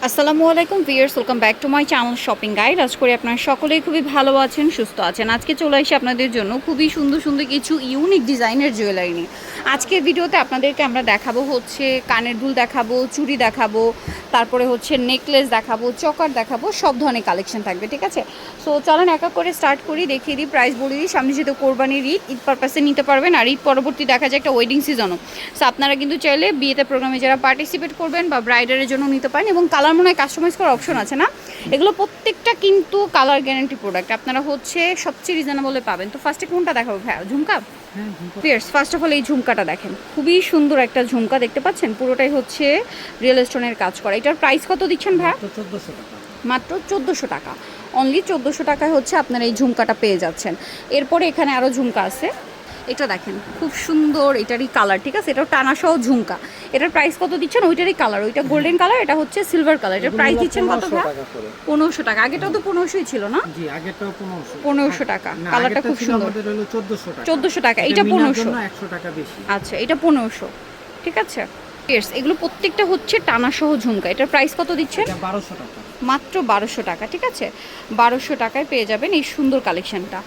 আসসালামু আলাইকুম viewers, welcome back to my channel shopping guide. আজ করে আপনারা সকলেই খুবই ভালো আছেন, সুস্থ আছেন। আজকে চলে আসি আপনাদের জন্য খুবই সুন্দর সুন্দর কিছু ইউনিক ডিজাইনের জুয়েলারি নিয়ে। আজকের ভিডিওতে আপনাদেরকে আমরা দেখাবো হচ্ছে কানের দুল দেখাবো, চুড়ি দেখাবো, তারপরে হচ্ছে নেকলেস দেখাবো, চকার দেখাবো, সব ধরনের কালেকশন থাকবে, ঠিক আছে? সো চলেন এক এক করে স্টার্ট করি, দেখিয়ে দিই, প্রাইস বলে দিই। সামনে যেহেতু কোরবানির ঈদ পারপাসে নিতে পারবেন, আর ঈদ পরবর্তী দেখা যায় একটা ওয়েডিং সিজনও। সো আপনারা কিন্তু চাইলে বিয়েতে প্রোগ্রামে যারা পার্টিসিপেট করবেন বা ব্রাইডারের জন্য নিতে পারেন, এবং কালার মনে হয় কাস্টমাইজ করার অপশন আছে না? এগুলো প্রত্যেকটা কিন্তু কালার গ্যারান্টি প্রোডাক্ট, আপনারা হচ্ছে সবচেয়ে রিজনেবলে পাবেন। তো ফার্স্টে কোনটা দেখাবো ভাই? ঝুমকা। ফার্স্ট অফ অল এই ঝুমকাটা দেখেন, খুবই সুন্দর একটা ঝুমকা, দেখতে পাচ্ছেন পুরোটাই হচ্ছে রিয়েল স্টোনের কাজ করা। এটার প্রাইস কত দিচ্ছেন ভাই? মাত্র 1400 টাকা। অনলি 1400 টাকায় হচ্ছে আপনারা এই ঝুমকাটা পেয়ে যাচ্ছেন। এরপরে এখানে আরও ঝুমকা আছে, এটা দেখেন খুব সুন্দর, এটারই কালার, ঠিক আছে? এটাও টানা সহ ঝুমকা। এটার প্রাইস কত দিচ্ছেন? ওইটারই কালার, ওইটা গোল্ডেন কালার, এটা হচ্ছে সিলভার কালার। এটার প্রাইস দিচ্ছেন কত ভাই? 1500 টাকা। আগেটাও তো 1500ই ছিল না? জি, আগেরটাও 1500। 1500 টাকা। কালারটা খুব সুন্দর। আমাদের হলো 1400 টাকা। 1400 টাকা। এটা 1500। 100 টাকা বেশি। আচ্ছা, এটা 1500, ঠিক আছে? এগুলো প্রত্যেকটা হচ্ছে টানা সহ ঝুমকা। এটার প্রাইস কত দিচ্ছেন? 1200 টাকা। মাত্র 1200 টাকা, ঠিক আছে? 1200 টাকায় পেয়ে যাবেন এই সুন্দর কালেকশনটা।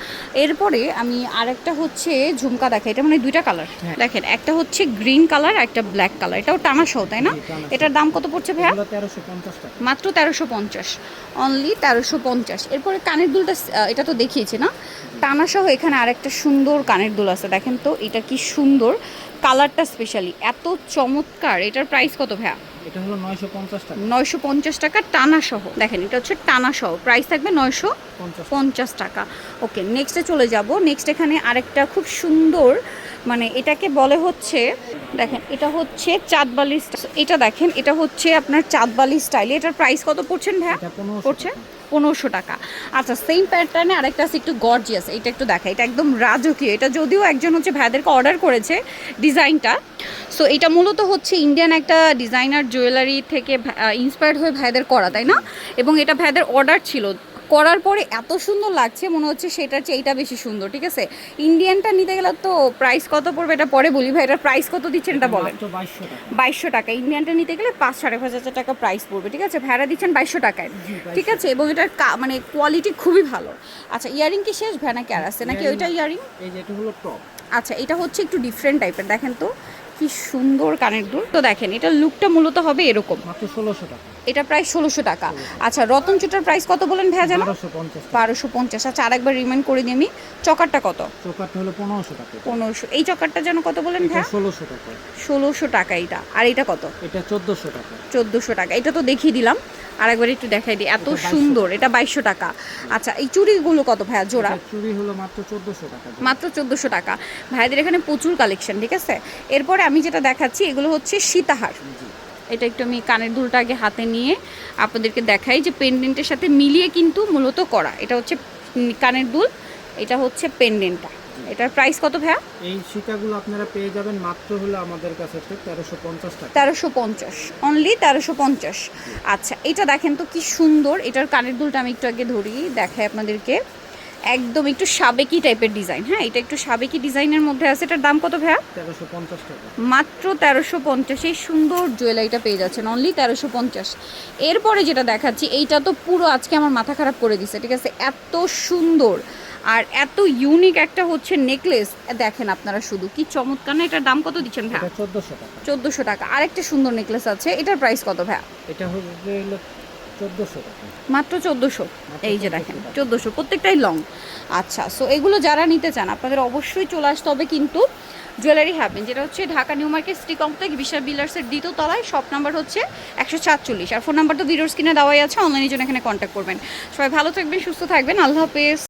এরপরে আমি আরেকটা হচ্ছে ঝুমকা দেখাই, এটা মানে দুইটা কালার দেখেন, একটা হচ্ছে গ্রিন কালার, একটা ব্ল্যাক কালার। এটাও টানা সহ, তাই না? এটার দাম কত পড়ছে ভাইয়া? 1350 টাকা। মাত্র 1350, অনলি 1350। এরপরে কানের দুলটা এটা তো দেখিয়েছি না, টানা সহ। এখানে আরেকটা সুন্দর কানের দুল আছে, দেখেন তো এটা কি সুন্দর, কালারটা স্পেশালি এত চমৎকার। এটার প্রাইস কত ভাইয়া? এটা হলো 950 টাকা। 950 টাকা টানা সহ। দেখেন এটা হচ্ছে টানা সহ, প্রাইস থাকবে 950 টাকা। ওকে, নেক্সটে চলে যাব। নেক্সট এখানে আরেকটা খুব সুন্দর, মানে এটাকে বলে হচ্ছে, দেখেন এটা হচ্ছে চাঁদবালি। এটা দেখেন, এটা হচ্ছে আপনার চাঁদবালি স্টাইলে। এটার প্রাইস কত পড়ছেন ভাইয়া? পড়ছে 1500 টাকা। আচ্ছা, সেম প্যাটার্নে আরেকটা আছে একটু গর্জিয়াস, এটা একটু দেখা, এটা একদম রাজকীয়। এটা যদিও একজন হচ্ছে ভাইদেরকে অর্ডার করেছে ডিজাইনটা। সো এটা মূলত হচ্ছে ইন্ডিয়ান একটা ডিজাইনার জুয়েলারি থেকে ইন্সপায়ার্ড হয়ে ভাইদের করা, তাই না? এবং এটা ভাইদের অর্ডার ছিল, করার পরে এত সুন্দর লাগছে, মনে হচ্ছে সেটার চেয়ে এইটা বেশি সুন্দর, ঠিক আছে? ইন্ডিয়ানটা নিতে গেলে তো প্রাইস কত পড়বে এটা পরে বলি। ভাই এটার প্রাইস কত দিচ্ছেন এটা বলেন? 2200 টাকা। ইন্ডিয়ানটা নিতে গেলে 5,500 টাকা প্রাইস পড়বে, ঠিক আছে? ভাইরা দিচ্ছেন 2200 টাকায়, ঠিক আছে? এবং এটার মানে কোয়ালিটি খুবই ভালো। আচ্ছা, ইয়ারিং কি শেষ ভাই নাকি আর আছে নাকি ওইটা ইয়ারিং? এই যে এটা হলো টপ। আচ্ছা, এটা হচ্ছে একটু ডিফারেন্ট টাইপের, দেখেন তো কি সুন্দর কানের দুল। তো দেখেন এটার লুকটা মূলত হবে এরকম। মাত্র 1600 টাকা। এটা প্রায় 1600 টাকা। আচ্ছা, রতন চুটার প্রাইস কত বলেন ভাইয়া জানো? 1250। আচ্ছা, আরেকবার রিমাইন্ড করে দিই আমি, চকারটা কত? চকারটা হলো 1500 টাকা। 1500। এই চকারটা যেন কত বলেন ভাইয়া? 1600 টাকা। 1600 টাকা এটা। আর এটা কত? এটা 1400 টাকা। 1400 টাকা। এটা তো দেখিয়ে দিলাম, আরেকবার একটু দেখাই দিই, এত সুন্দর। এটা 2200 টাকা। আচ্ছা, এই চুড়িগুলো কত ভাইয়া জোড়া? চুড়ি হলো মাত্র 1400 টাকা। মাত্র 1400 টাকা। ভাইদের এখানে প্রচুর কালেকশন, ঠিক আছে? এরপরে আমি যেটা দেখাচ্ছি এগুলো হচ্ছে সীতাহার। এটা একটু আমি কানের দুলটা আগে হাতে নিয়ে আপনাদেরকে দেখাই, যে পেন্ডেন্টের সাথে মিলিয়ে কিন্তু মূলত করা। এটা হচ্ছে কানের দুল, এটা হচ্ছে পেন্ডেন্টটা। এটার প্রাইস কত ভাইয়া? এই সীতাগুলো আপনারা পেয়ে যাবেন মাত্র হলো আমাদের কাছে 1350 টাকা। 1350, অনলি 1350। আচ্ছা, এটা দেখেন তো কি সুন্দর। এটার কানের দুলটা আমি একটু আগে ধরি, দেখাই আপনাদেরকে, একদম একটু সাবেকি টাইপের ডিজাইন। হ্যাঁ, এটা একটু সাবেকি ডিজাইনের মধ্যে আছে। এটার দাম কত ভাইয়া? 1350 টাকা। মাত্র 1350। এই সুন্দর জুয়েলারিটা পেয়ে যাচ্ছেন অনলি 1350। এরপরে যেটা দেখাচ্ছি, এইটা তো পুরো আজকে আমার মাথা খারাপ করে দিছে, ঠিক আছে? এত সুন্দর আর এত ইউনিক একটা হচ্ছে নেকলেস, দেখেন আপনারা শুধু কি চমৎকার না। এটার দাম কত দিচ্ছেন ভাইয়া? 1400 টাকা। 1400 টাকা। আরেকটা সুন্দর নেকলেস আছে, এটার প্রাইস কত ভাইয়া? এটা হলো 1400 টাকা। মাত্র 1400। এই যে দেখেন 1400, প্রত্যেকটাই লং। আচ্ছা, সো এগুলো যারা নিতে চান আপনাদের অবশ্যই চলে আসতে হবে কিন্তু জুয়েলারি হ্যাভেন, যেটা হচ্ছে Dhaka new market city complex বিশাল বিলার্সের দ্বিতীয় তলায়। শপ নাম্বার হচ্ছে 147, আর ফোন নাম্বার তো ভিডিওর স্ক্রিনে দেওয়াই আছে। অনলাইনের জন্য এখানে কন্ট্যাক্ট করবেন। সবাই ভালো থাকবেন, সুস্থ থাকবেন, আল্লাহ হাফেজ।